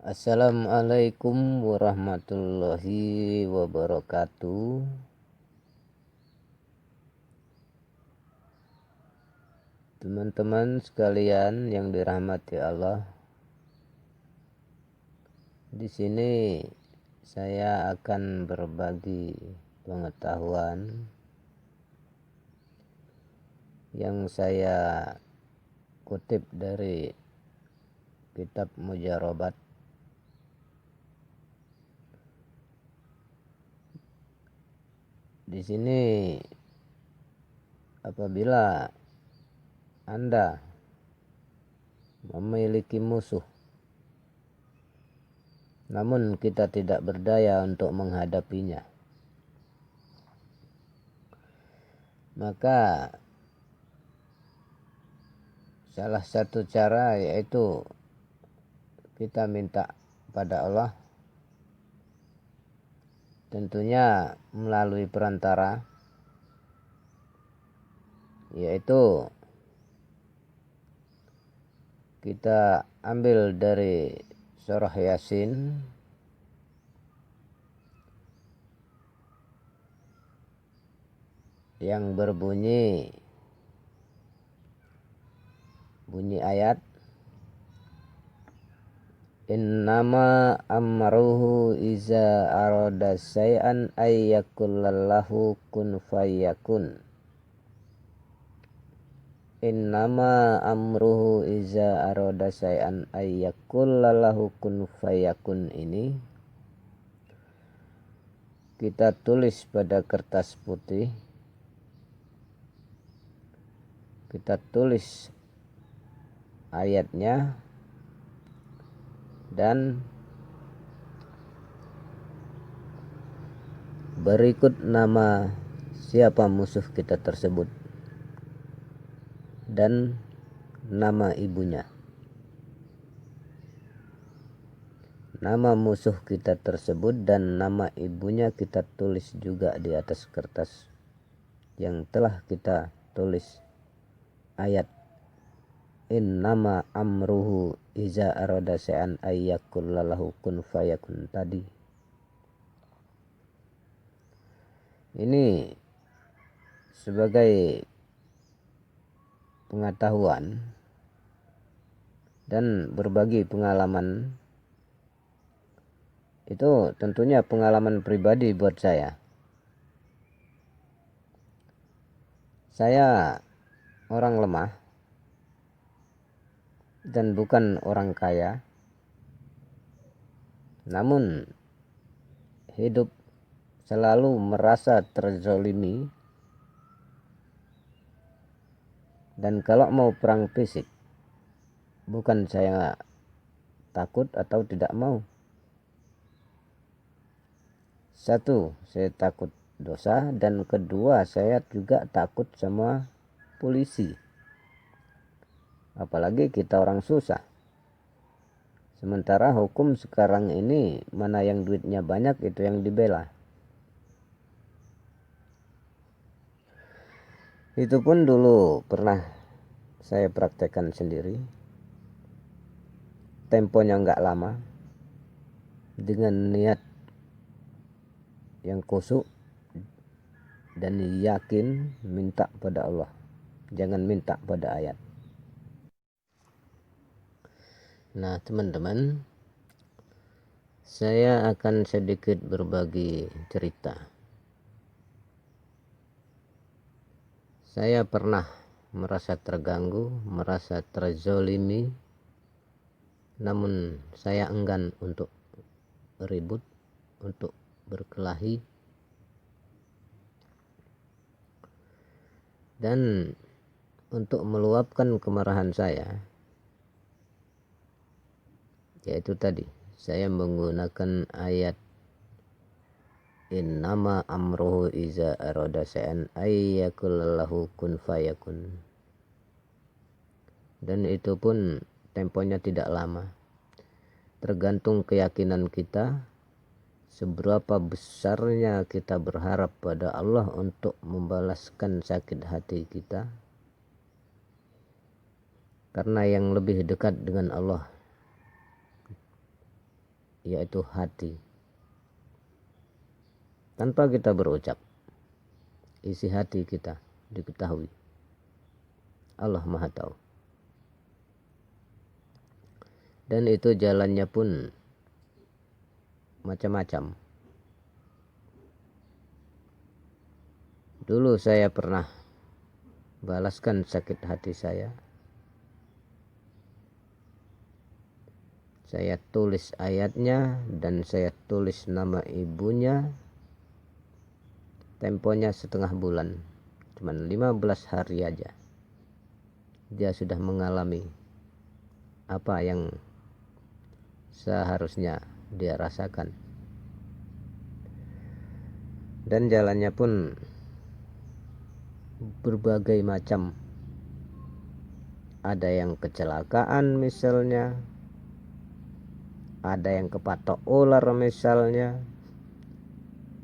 Assalamualaikum warahmatullahi wabarakatuh. Teman-teman sekalian yang dirahmati Allah, di sini saya akan berbagi pengetahuan yang saya kutip dari kitab Mujarobat. Di sini apabila Anda memiliki musuh, namun kita tidak berdaya untuk menghadapinya, maka salah satu cara yaitu kita minta pada Allah, tentunya melalui perantara, yaitu kita ambil dari surah Yasin yang bunyi ayat Innama amruhu iza arada syai'an ayyakullallahu kun fayakun. Innama amruhu iza arada syai'an ayyakullallahu kun fayakun ini kita tulis pada kertas putih, kita tulis ayatnya dan berikut nama siapa musuh kita tersebut dan nama ibunya. Nama musuh kita tersebut dan nama ibunya kita tulis juga di atas kertas yang telah kita tulis ayat Innama amruhu iza arada syai'an ayyakullahu kun fayakun tadi. Ini sebagai pengetahuan dan berbagi pengalaman. Itu tentunya pengalaman pribadi buat saya. Saya orang lemah dan bukan orang kaya, namun hidup selalu merasa terzolimi, dan kalau mau perang fisik, bukan saya takut atau tidak mau. Satu, saya takut dosa, dan kedua, saya juga takut sama polisi. Apalagi kita orang susah. Sementara hukum sekarang ini mana yang duitnya banyak itu yang dibela. Itu pun dulu pernah saya praktekkan sendiri. Temponya nggak lama. Dengan niat yang khusyuk dan yakin minta pada Allah. Jangan minta pada ayat. Nah teman-teman, saya akan sedikit berbagi cerita. Saya pernah merasa terganggu, merasa terzolimi, namun saya enggan untuk ribut, untuk berkelahi, dan untuk meluapkan kemarahan saya, yaitu tadi saya menggunakan ayat Innama amruhu iza arada syai'an ayyakullahu kun fayakun. Dan itu pun temponya tidak lama. Tergantung keyakinan kita, seberapa besarnya kita berharap pada Allah untuk membalaskan sakit hati kita. Karena yang lebih dekat dengan Allah yaitu hati. Tanpa kita berucap, isi hati kita diketahui. Allah Maha Tahu. Dan itu jalannya pun macam-macam. Dulu saya pernah balaskan sakit hati saya. Saya tulis ayatnya dan saya tulis nama ibunya. Temponya setengah bulan, cuman 15 hari aja. Dia sudah mengalami apa yang seharusnya dia rasakan. Dan jalannya pun berbagai macam. Ada yang kecelakaan misalnya, ada yang kepatok ular misalnya,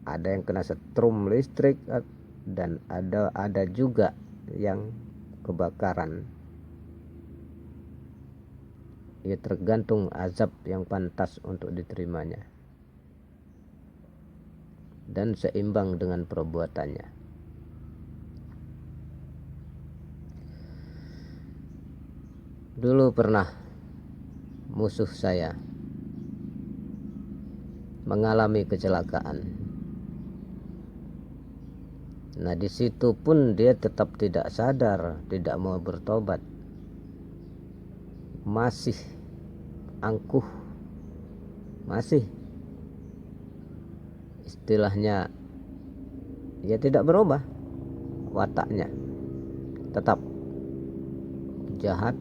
ada yang kena setrum listrik, dan ada juga yang kebakaran. Ya tergantung azab yang pantas untuk diterimanya dan seimbang dengan perbuatannya. Dulu pernah musuh saya mengalami kecelakaan. Nah, di situ pun dia tetap tidak sadar, tidak mau bertobat. Masih angkuh. Masih istilahnya ya tidak berubah wataknya. Tetap jahat,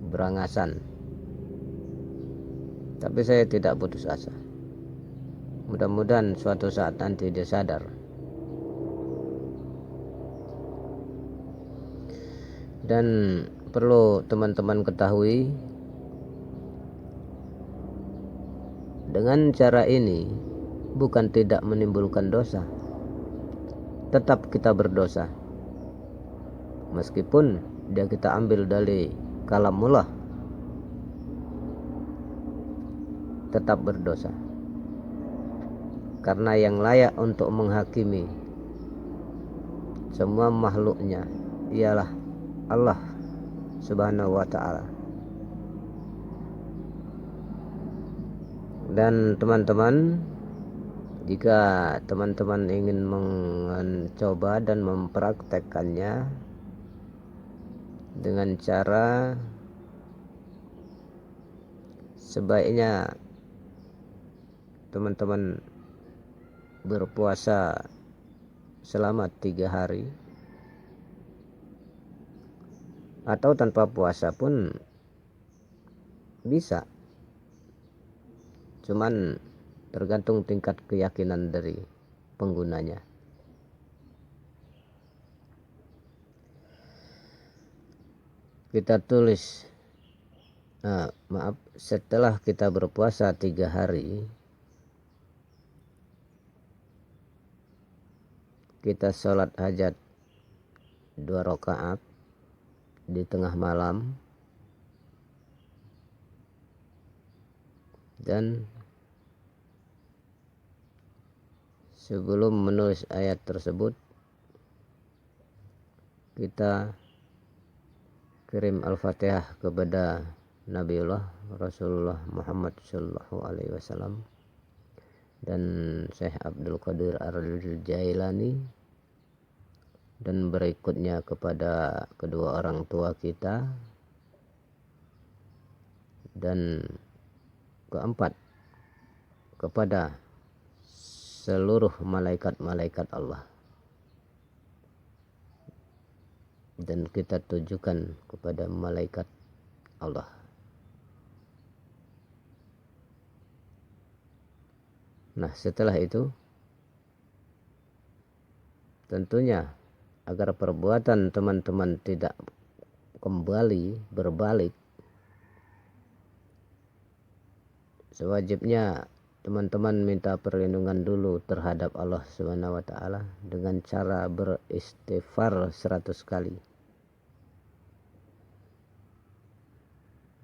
berangasan. Tapi saya tidak putus asa. Mudah-mudahan suatu saat nanti dia sadar. Dan perlu teman-teman ketahui, dengan cara ini bukan tidak menimbulkan dosa. Tetap kita berdosa. Meskipun dia kita ambil dari kalamullah, tetap berdosa. Karena yang layak untuk menghakimi semua makhluknya ialah Allah Subhanahu wa ta'ala. Dan teman-teman, jika teman-teman ingin mencoba dan mempraktekkannya dengan cara, sebaiknya teman-teman berpuasa selama 3 hari, atau tanpa puasa pun bisa. Cuman tergantung tingkat keyakinan dari penggunanya. Kita tulis, setelah kita berpuasa 3 hari, kita sholat hajat 2 rakaat di tengah malam, dan sebelum menulis ayat tersebut kita kirim Al-Fatihah kepada Nabiullah Rasulullah Muhammad sallallahu alaihi wasallam dan Syekh Abdul Qadir Ar-Jailani, dan berikutnya kepada kedua orang tua kita, dan keempat kepada seluruh malaikat-malaikat Allah. Dan kita tujukan kepada malaikat Allah. Nah, setelah itu tentunya agar perbuatan teman-teman tidak kembali berbalik, sewajibnya teman-teman minta perlindungan dulu terhadap Allah Subhanahu wa ta'ala dengan cara beristighfar 100 kali.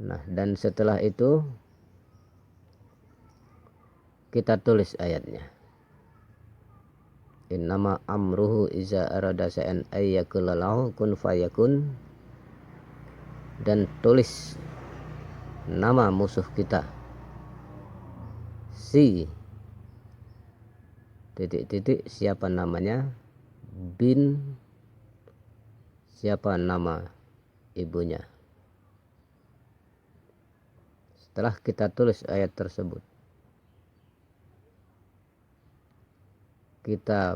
Nah, dan setelah itu kita tulis ayatnya. Innama amruhu iza arada shay'an ay yaqula lahu kun fayakun, dan tulis nama musuh kita si titik-titik siapa namanya, bin siapa nama ibunya. Setelah kita tulis ayat tersebut, kita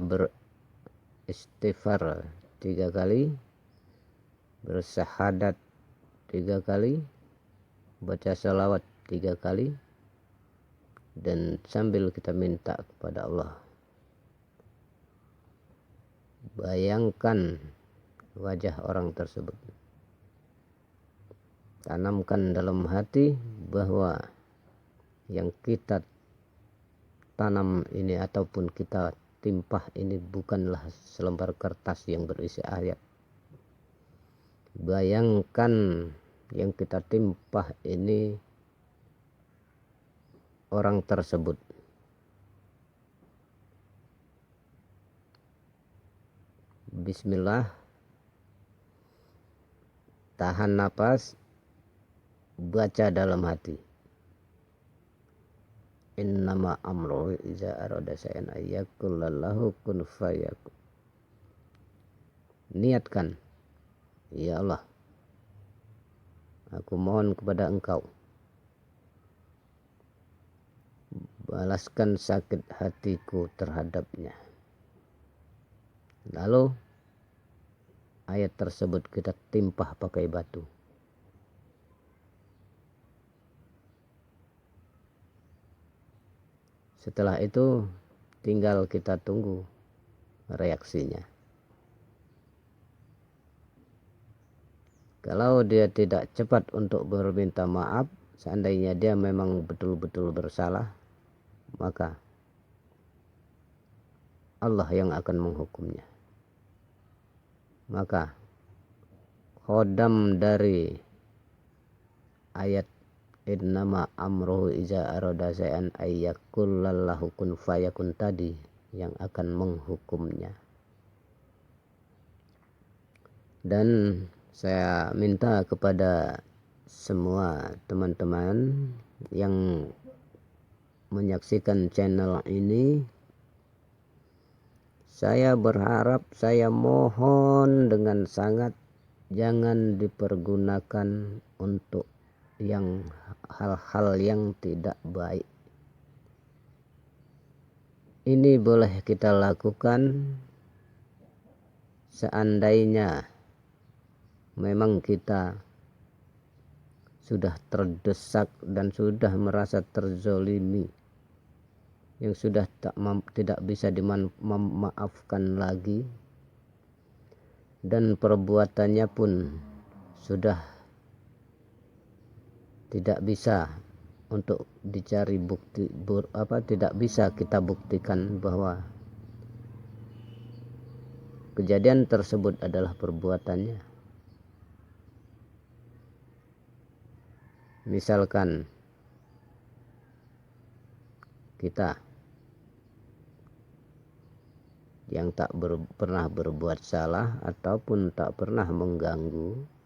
beristighfar 3 kali, bersyahadat 3 kali, baca salawat 3 kali, dan sambil kita minta kepada Allah. Bayangkan wajah orang tersebut. Tanamkan dalam hati bahwa yang kita tanam ini ataupun kita timpah ini bukanlah selembar kertas yang berisi ayat. Bayangkan yang kita timpah ini orang tersebut. Bismillah, tahan napas, baca dalam hati. Innama amruhu iza arada shay'an ay yaqula lahu kun fayakun. Niatkan, ya Allah, aku mohon kepada Engkau, balaskan sakit hatiku terhadapnya. Lalu ayat tersebut kita timpah pakai batu. Setelah itu tinggal kita tunggu reaksinya. Kalau dia tidak cepat untuk berminta maaf, seandainya dia memang betul-betul bersalah, maka Allah yang akan menghukumnya. Maka khodam dari ayat innama amruhu iza arada shay'an ay yaqula lahu kun fayakun tadi yang akan menghukumnya. Dan saya minta kepada semua teman-teman yang menyaksikan channel ini, saya berharap, saya mohon dengan sangat, jangan dipergunakan untuk yang hal-hal yang tidak baik. Ini boleh kita lakukan seandainya memang kita sudah terdesak dan sudah merasa terzolimi, yang sudah tidak bisa memaafkan lagi, dan perbuatannya pun sudah tidak bisa untuk dicari bukti, tidak bisa kita buktikan bahwa kejadian tersebut adalah perbuatannya. Misalkan kita yang tak pernah berbuat salah ataupun tak pernah mengganggu,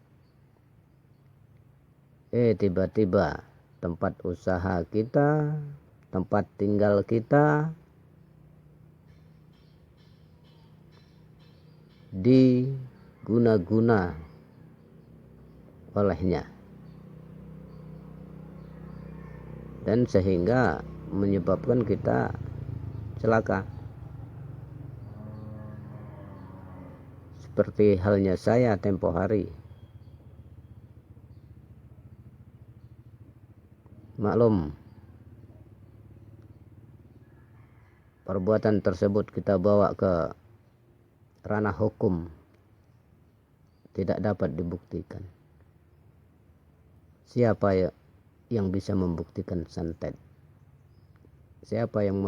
tiba-tiba tempat usaha kita, tempat tinggal kita diguna-guna olehnya, dan sehingga menyebabkan kita celaka. Seperti halnya saya tempo hari. Maklum, perbuatan tersebut kita bawa ke ranah hukum, tidak dapat dibuktikan. Siapa yang bisa membuktikan santet? Siapa yang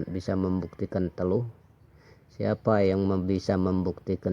bisa membuktikan teluh? Siapa yang bisa membuktikan